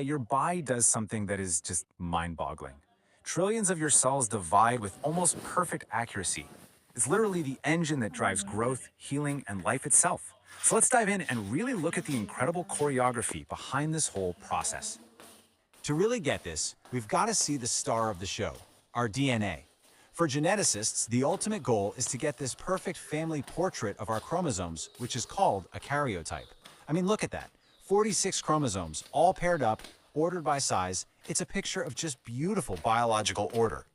Your body does something that is just mind-boggling. Trillions of your cells divide with almost perfect accuracy. It's literally the engine that drives growth, healing, and life itself. So let's dive in and really look at the incredible choreography behind this whole process. To really get this, we've got to see the star of the show, our DNA. For geneticists, the ultimate goal is to get this perfect family portrait of our chromosomes, which is called a karyotype. I mean, look at that. 46 chromosomes, all paired up, ordered by size. It's a picture of just beautiful biological order.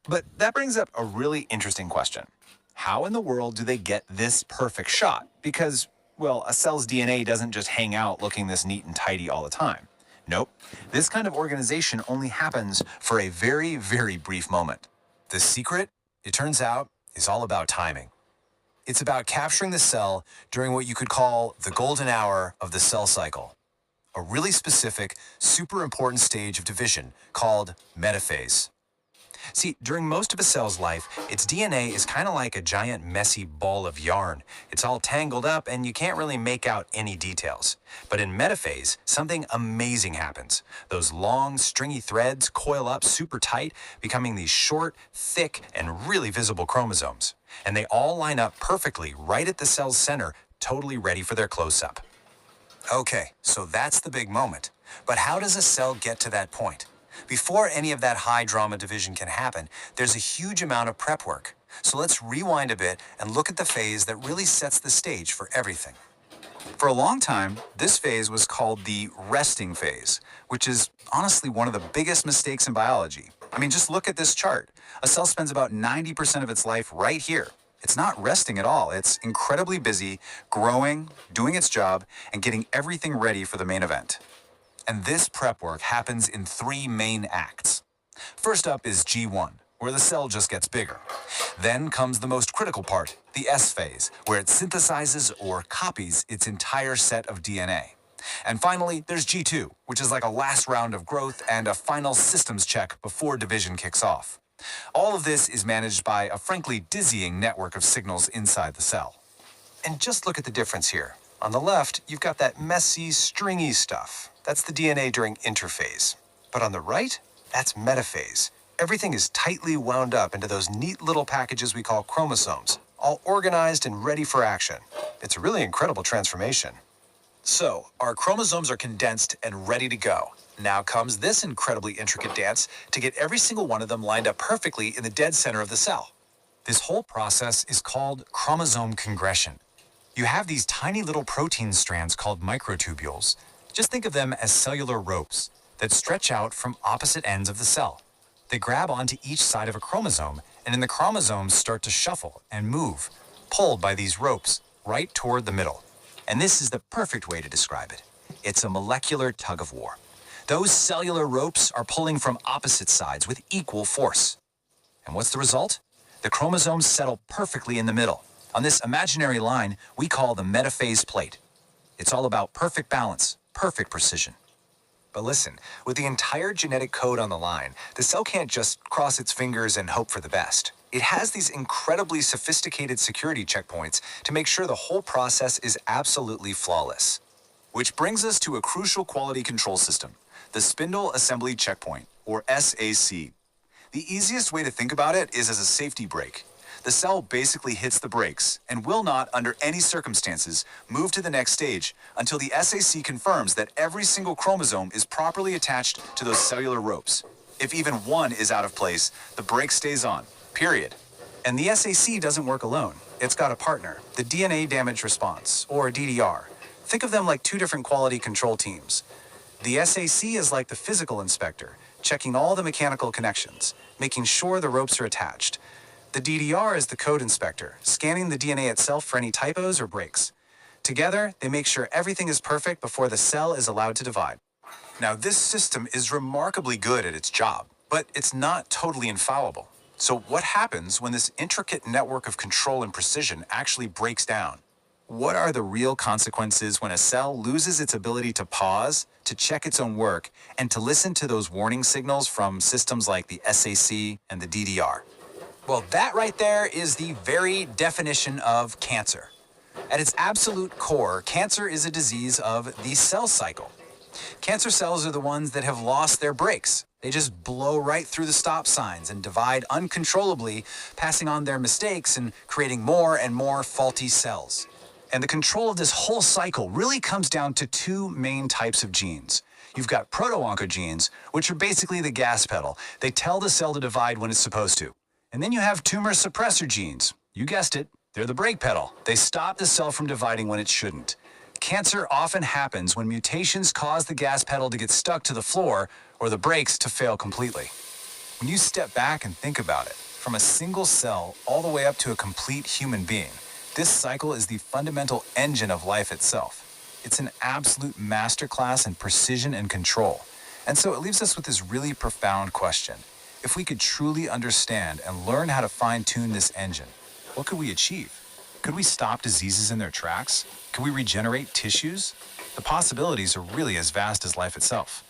But that brings up a really interesting question. How in the world do they get this perfect shot? Because, well, a cell's DNA doesn't just hang out looking this neat and tidy all the time. Nope. This kind of organization only happens for a very, very brief moment. The secret, it turns out, is all about timing. It's about capturing the cell during what you could call the golden hour of the cell cycle, a really specific, super important stage of division called metaphase. See, during most of a cell's life, its DNA is kind of like a giant messy ball of yarn. It's all tangled up and you can't really make out any details. But in metaphase, something amazing happens. Those long, stringy threads coil up super tight, becoming these short, thick, and really visible chromosomes. And they all line up perfectly right at the cell's center, totally ready for their close-up. Okay, so that's the big moment. But how does a cell get to that point? Before any of that high-drama division can happen, there's a huge amount of prep work. So let's rewind a bit and look at the phase that really sets the stage for everything. For a long time, this phase was called the resting phase, which is honestly one of the biggest mistakes in biology. I mean, just look at this chart. A cell spends about 90% of its life right here. It's not resting at all. It's incredibly busy, growing, doing its job, and getting everything ready for the main event. And this prep work happens in 3 main acts. First up is G1, where the cell just gets bigger. Then comes the most critical part, the S phase, where it synthesizes or copies its entire set of DNA. And finally, there's G2, which is like a last round of growth and a final systems check before division kicks off. All of this is managed by a frankly dizzying network of signals inside the cell. And just look at the difference here. On the left, you've got that messy, stringy stuff. That's the DNA during interphase. But on the right, that's metaphase. Everything is tightly wound up into those neat little packages we call chromosomes, all organized and ready for action. It's a really incredible transformation. So, our chromosomes are condensed and ready to go. Now comes this incredibly intricate dance to get every single one of them lined up perfectly in the dead center of the cell. This whole process is called chromosome congression. You have these tiny little protein strands called microtubules. Just think of them as cellular ropes that stretch out from opposite ends of the cell. They grab onto each side of a chromosome, and then the chromosomes start to shuffle and move, pulled by these ropes right toward the middle. And this is the perfect way to describe it. It's a molecular tug-of-war. Those cellular ropes are pulling from opposite sides with equal force. And what's the result? The chromosomes settle perfectly in the middle, on this imaginary line we call the metaphase plate. It's all about perfect balance, perfect precision. But listen, with the entire genetic code on the line, the cell can't just cross its fingers and hope for the best. It has these incredibly sophisticated security checkpoints to make sure the whole process is absolutely flawless. Which brings us to a crucial quality control system, the Spindle Assembly Checkpoint, or SAC. The easiest way to think about it is as a safety brake. The cell basically hits the brakes and will not, under any circumstances, move to the next stage until the SAC confirms that every single chromosome is properly attached to those cellular ropes. If even one is out of place, the brake stays on, period. And the SAC doesn't work alone. It's got a partner, the DNA Damage Response, or DDR. Think of them like 2 different quality control teams. The SAC is like the physical inspector, checking all the mechanical connections, making sure the ropes are attached. The DDR is the code inspector, scanning the DNA itself for any typos or breaks. Together, they make sure everything is perfect before the cell is allowed to divide. Now, this system is remarkably good at its job, but it's not totally infallible. So what happens when this intricate network of control and precision actually breaks down? What are the real consequences when a cell loses its ability to pause, to check its own work, and to listen to those warning signals from systems like the SAC and the DDR? Well, that right there is the very definition of cancer. At its absolute core, cancer is a disease of the cell cycle. Cancer cells are the ones that have lost their brakes. They just blow right through the stop signs and divide uncontrollably, passing on their mistakes and creating more and more faulty cells. And the control of this whole cycle really comes down to two main types of genes. You've got proto-oncogenes, which are basically the gas pedal. They tell the cell to divide when it's supposed to. And then you have tumor suppressor genes. You guessed it, they're the brake pedal. They stop the cell from dividing when it shouldn't. Cancer often happens when mutations cause the gas pedal to get stuck to the floor or the brakes to fail completely. When you step back and think about it, from a single cell all the way up to a complete human being, this cycle is the fundamental engine of life itself. It's an absolute masterclass in precision and control. And so it leaves us with this really profound question. If we could truly understand and learn how to fine-tune this engine, what could we achieve? Could we stop diseases in their tracks? Could we regenerate tissues? The possibilities are really as vast as life itself.